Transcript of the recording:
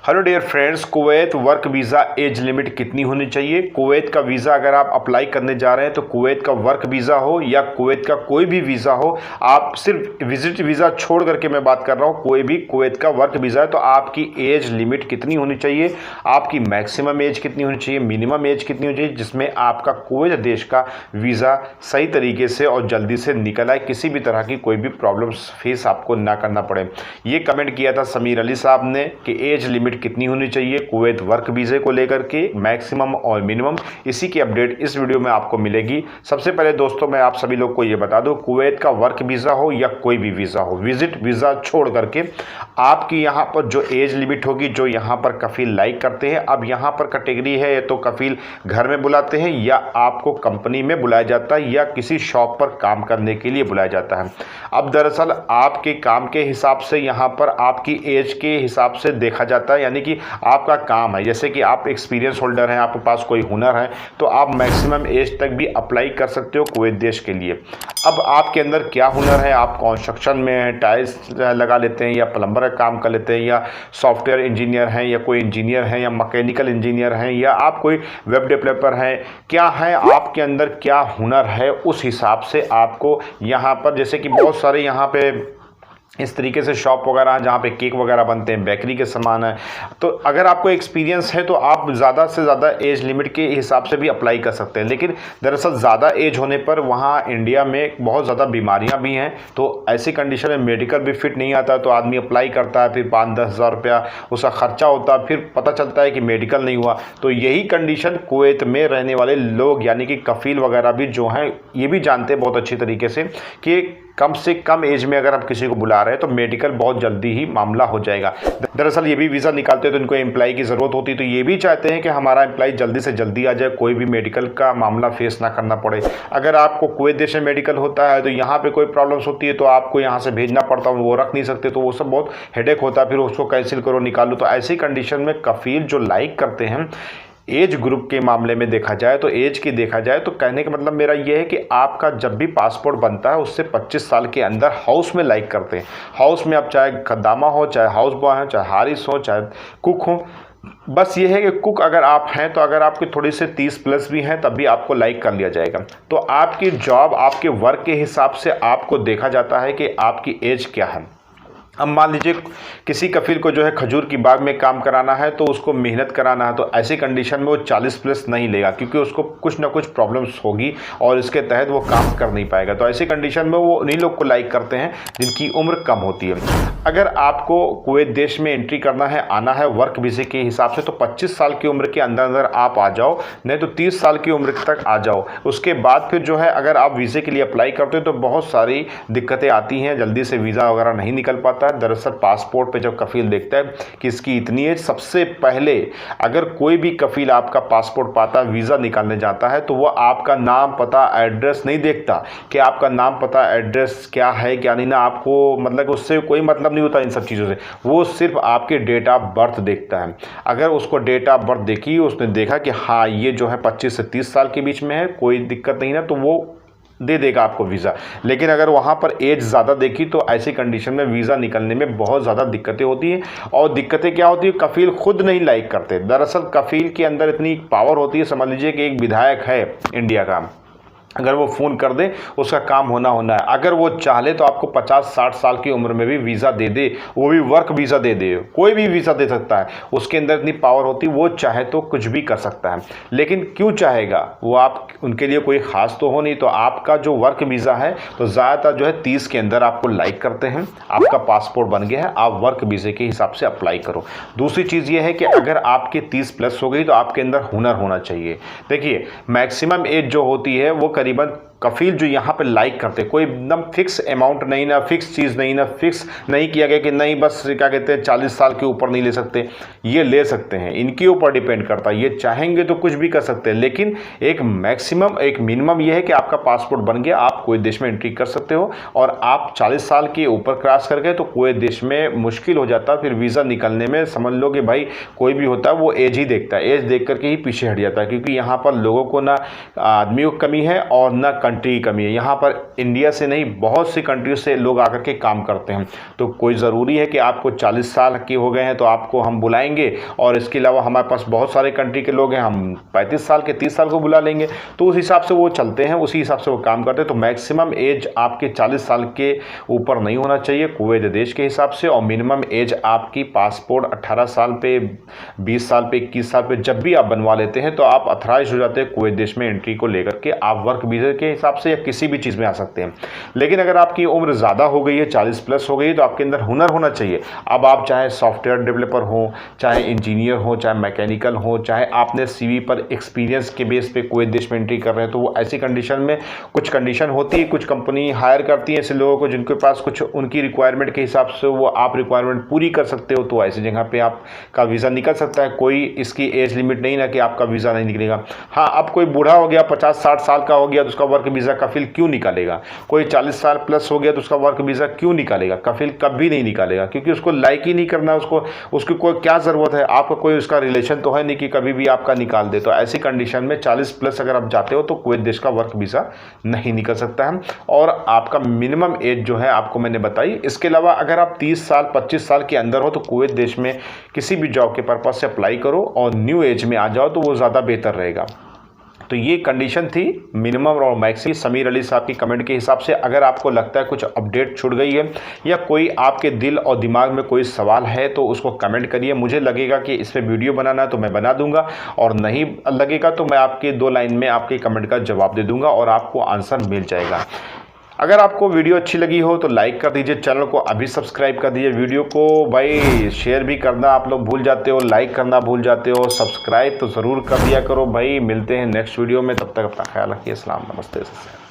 Hello dear friends, Kuwait work visa age limit कितनी होनी चाहिए। कुवैत का वीज़ा अगर आप अप्लाई करने जा रहे हैं तो कुवैत का वर्क वीज़ा हो या कुवैत का कोई भी वीज़ा हो, आप सिर्फ विजिट वीज़ा छोड़ करके मैं बात कर रहा हूँ, कोई भी कुवैत का वर्क वीज़ा है तो आपकी एज लिमिट कितनी होनी चाहिए, आपकी मैक्सिमम एज कितनी होनी चाहिए, मिनिमम एज कितनी होनी चाहिए, जिसमें आपका कुवैत देश का वीज़ा सही तरीके से और जल्दी से निकल आए, किसी भी तरह की कोई भी प्रॉब्लम्स फेस आपको ना करना पड़े। ये कमेंट किया था समीर अली साहब ने कि एज लिमिट कितनी होनी चाहिए कुवैत वर्क वीज़े को लेकर के, मैक्सिमम और मिनिमम। इसी की अपडेट इस वीडियो में आपको मिलेगी। सबसे पहले दोस्तों मैं आप सभी लोग को ये बता दूं, कुवैत का वर्क वीज़ा हो या कोई भी वीज़ा हो, विजिट वीज़ा छोड़ करके आपकी यहाँ पर जो एज लिमिट होगी, जो यहाँ पर कफील लाइक करते हैं, अब यहाँ पर कैटेगरी है या तो कफील घर में बुलाते हैं या आपको कंपनी में बुलाया जाता है या किसी शॉप पर काम करने के लिए बुलाया जाता है। अब दरअसल आपके काम के हिसाब से यहाँ पर आपकी एज के हिसाब से देखा जाता है, यानी कि आपका काम है, जैसे कि आप एक्सपीरियंस होल्डर हैं, आपके पास कोई हुनर है तो आप मैक्सिमम एज तक भी अप्लाई कर सकते हो कुवैत देश के लिए। अब आपके अंदर क्या हुनर है, आप कंस्ट्रक्शन में टाइल्स लगा लेते हैं या प्लम्बर का काम कर लेते हैं या सॉफ्टवेयर इंजीनियर हैं या कोई इंजीनियर हैं या मैकेनिकल इंजीनियर हैं या आप कोई वेब डेवलपर हैं, क्या है आपके अंदर क्या हुनर है, उस हिसाब से आपको यहाँ पर, जैसे कि बहुत सारे यहाँ पे इस तरीके से शॉप वगैरह हैं जहाँ पे केक वगैरह बनते हैं, बेकरी के सामान है, तो अगर आपको एक्सपीरियंस है तो आप ज़्यादा से ज़्यादा एज लिमिट के हिसाब से भी अप्लाई कर सकते हैं। लेकिन दरअसल ज़्यादा एज होने पर वहाँ इंडिया में बहुत ज़्यादा बीमारियाँ भी हैं, तो ऐसी कंडीशन में मेडिकल भी फिट नहीं आता तो आदमी अप्लाई करता है, फिर 5-10 हज़ार रुपया उसका खर्चा होता है, फिर पता चलता है कि मेडिकल नहीं हुआ। तो यही कंडीशन कुवैत में रहने वाले लोग यानी कि कफील वगैरह भी जो हैं ये भी जानते हैं बहुत अच्छी तरीके से कि कम से कम एज में अगर आप किसी को बुला रहे हैं तो मेडिकल बहुत जल्दी ही मामला हो जाएगा। दरअसल ये भी वीज़ा निकालते हैं तो इनको एम्प्लॉय की ज़रूरत होती है, तो ये भी चाहते हैं कि हमारा एम्प्लॉय जल्दी से जल्दी आ जाए, कोई भी मेडिकल का मामला फेस ना करना पड़े। अगर आपको कुवैत देश में मेडिकल होता है तो यहाँ पे कोई प्रॉब्लम्स होती है तो आपको यहाँ से भेजना पड़ता है, वो रख नहीं सकते, तो वो सब बहुत हेडेक होता है, फिर उसको कैंसिल करो निकालो। तो ऐसी कंडीशन में कफील जो लाइक करते हैं एज ग्रुप के मामले में देखा जाए तो एज की देखा जाए तो कहने का मतलब मेरा ये है कि आपका जब भी पासपोर्ट बनता है उससे 25 साल के अंदर हाउस में लाइक करते हैं। हाउस में आप चाहे खद्दामा हो, चाहे हाउस बॉय हो, चाहे हारिस हो, चाहे कुक हो, बस ये है कि कुक अगर आप हैं तो अगर आपके थोड़ी से 30 प्लस भी हैं तब भी आपको लाइक कर लिया जाएगा। तो आपकी जॉब आपके वर्क के हिसाब से आपको देखा जाता है कि आपकी एज क्या है। अब मान लीजिए किसी कफील को जो है खजूर की बाग में काम कराना है तो उसको मेहनत कराना है, तो ऐसी कंडीशन में वो 40 प्लस नहीं लेगा क्योंकि उसको कुछ ना कुछ प्रॉब्लम्स होगी और इसके तहत वो काम कर नहीं पाएगा। तो ऐसी कंडीशन में वो उन्हीं लोग को लाइक करते हैं जिनकी उम्र कम होती है। अगर आपको कुवैत देश में एंट्री करना है, आना है वर्क वीज़े के हिसाब से, तो 25 साल की उम्र के अंदर अंदर आप आ जाओ, नहीं तो 30 साल की उम्र तक आ जाओ। उसके बाद फिर जो है अगर आप वीज़े के लिए अप्लाई करते हो तो बहुत सारी दिक्कतें आती हैं, जल्दी से वीज़ा वगैरह नहीं निकल पाता। दरअसल पासपोर्ट पे जब कफील देखता है कि इसकी इतनी एज, सबसे पहले अगर कोई भी कफील आपका पासपोर्ट पाता वीज़ा निकालने जाता है तो वो आपका नाम पता एड्रेस नहीं देखता कि आपका नाम पता एड्रेस क्या है क्या नहीं ना, आपको मतलब उससे कोई मतलब नहीं होता इन सब चीज़ों से, वो सिर्फ आपके डेट ऑफ बर्थ देखता है। अगर उसको डेट ऑफ बर्थ देखी, उसने देखा कि हाँ ये जो है 25 से 30 साल के बीच में है, कोई दिक्कत नहीं ना, तो वो दे देगा आपको वीज़ा। लेकिन अगर वहाँ पर एज ज़्यादा देखी तो ऐसी कंडीशन में वीज़ा निकलने में बहुत ज़्यादा दिक्कतें होती हैं। और दिक्कतें क्या होती है, कफील खुद नहीं लाइक करते। दरअसल कफील के अंदर इतनी पावर होती है, समझ लीजिए कि एक विधायक है इंडिया का, अगर वो फ़ोन कर दे उसका काम होना है। अगर वो चाहे तो आपको 50-60 साल की उम्र में भी वीज़ा दे दे, वो भी वर्क वीज़ा दे दे, कोई भी वीज़ा दे सकता है, उसके अंदर इतनी पावर होती है, वो चाहे तो कुछ भी कर सकता है। लेकिन क्यों चाहेगा वो, आप उनके लिए कोई ख़ास तो हो नहीं। तो आपका जो वर्क वीज़ा है तो ज़्यादातर जो है 30 के अंदर आपको लाइक करते हैं, आपका पासपोर्ट बन गया है, आप वर्क वीज़े के हिसाब से अप्लाई करो। दूसरी चीज़ ये है कि अगर आपके 30 प्लस हो गई तो आपके अंदर हुनर होना चाहिए। देखिए मैक्सिमम एज जो होती है वो करीबन कफील जो यहाँ पे लाइक करते, कोई एकदम फिक्स अमाउंट नहीं ना, फिक्स चीज़ नहीं ना, फिक्स नहीं किया गया कि नहीं बस क्या कहते हैं 40 साल के ऊपर नहीं ले सकते, ये ले सकते हैं, इनके ऊपर डिपेंड करता है। ये चाहेंगे तो कुछ भी कर सकते हैं, लेकिन एक मैक्सिमम एक मिनिमम ये है कि आपका पासपोर्ट बन गया, आप कोई देश में एंट्री कर सकते हो। और आप 40 साल के ऊपर क्रॉस कर गए तो कोई देश में मुश्किल हो जाता है, फिर वीज़ा निकलने में समझ लो कि भाई कोई भी होता है वो एज ही देखता है, एज देख करके ही पीछे हट जाता है, क्योंकि यहाँ पर लोगों को ना आदमियों की कमी है और ना कंट्री की कमी है। यहाँ पर इंडिया से नहीं, बहुत सी कंट्रियों से लोग आकर के काम करते हैं। तो कोई ज़रूरी है कि आपको 40 साल के हो गए हैं तो आपको हम बुलाएंगे, और इसके अलावा हमारे पास बहुत सारे कंट्री के लोग हैं, हम 35 साल के 30 साल को बुला लेंगे। तो उस हिसाब से वो चलते हैं, उसी हिसाब से वो काम करते हैं। तो मैक्सिमम एज आपके 40 साल के ऊपर नहीं होना चाहिए कुवैत देश के हिसाब से, और मिनिमम एज आपकी पासपोर्ट 18 साल पे, 20 साल पे, 21 साल पे जब भी आप बनवा लेते हैं तो आप अथराइज हो जाते हैं कुवैत देश में एंट्री को लेकर के। आप वर्क वीज़ा के हिसाब से या किसी भी चीज़ में आ सकते हैं। लेकिन अगर आपकी उम्र ज़्यादा हो गई है, 40 प्लस हो गई है, तो आपके अंदर हुनर होना चाहिए। अब आप चाहे सॉफ्टवेयर डेवलपर हो, चाहे इंजीनियर हो, चाहे मैकेनिकल हो, चाहे आपने CV पर एक्सपीरियंस के बेस पे कुवैत देश में एंट्री कर रहे हैं, तो वो ऐसी कंडीशन में कुछ कंडीशन होती है, कुछ कंपनी हायर करती है ऐसे लोगों को जिनके पास कुछ उनकी रिक्वायरमेंट के हिसाब से वो आप रिक्वायरमेंट पूरी कर सकते हो। तो ऐसी जगह पे आपका वीज़ा निकल सकता है। कोई इसकी एज लिमिट नहीं ना कि आपका वीज़ा नहीं निकलेगा। हाँ, अब कोई बूढ़ा हो गया, 50-60 साल का हो गया, तो उसका वर्क वीज़ा कफिल क्यों निकालेगा? कोई 40 साल प्लस हो गया तो उसका वर्क वीज़ा क्यों निकालेगा? कफिल कभी नहीं निकालेगा, क्योंकि उसको लाइक ही नहीं करना, उसकी कोई क्या ज़रूरत है? आपका कोई उसका रिलेशन तो है नहीं कि कभी भी आपका निकाल दे। तो ऐसी कंडीशन में 40 प्लस अगर आप जाते हो तो कुवैत देश का वर्क वीज़ा नहीं निकल सकता है, और आपका मिनिमम एज जो है आपको मैंने बताई। इसके अलावा अगर आप 30 साल 25 साल के अंदर हो तो कुवैत देश में किसी भी जॉब के पर्पज से अप्लाई करो, और न्यू एज में आ जाओ तो वो ज़्यादा बेहतर रहेगा। तो ये कंडीशन थी मिनिमम और मैक्सिमम समीर अली साहब की कमेंट के हिसाब से। अगर आपको लगता है कुछ अपडेट छूट गई है या कोई आपके दिल और दिमाग में कोई सवाल है तो उसको कमेंट करिए। मुझे लगेगा कि इस पर वीडियो बनाना है तो मैं बना दूंगा, और नहीं लगेगा तो मैं आपके 2 लाइन में आपके कमेंट का जवाब दे दूंगा और आपको आंसर मिल जाएगा। अगर आपको वीडियो अच्छी लगी हो तो लाइक कर दीजिए, चैनल को अभी सब्सक्राइब कर दीजिए। वीडियो को भाई शेयर भी करना आप लोग भूल जाते हो, लाइक करना भूल जाते हो, सब्सक्राइब तो ज़रूर कर दिया करो भाई। मिलते हैं नेक्स्ट वीडियो में, तब तक अपना ख्याल रखिए। अस्सलाम, नमस्ते।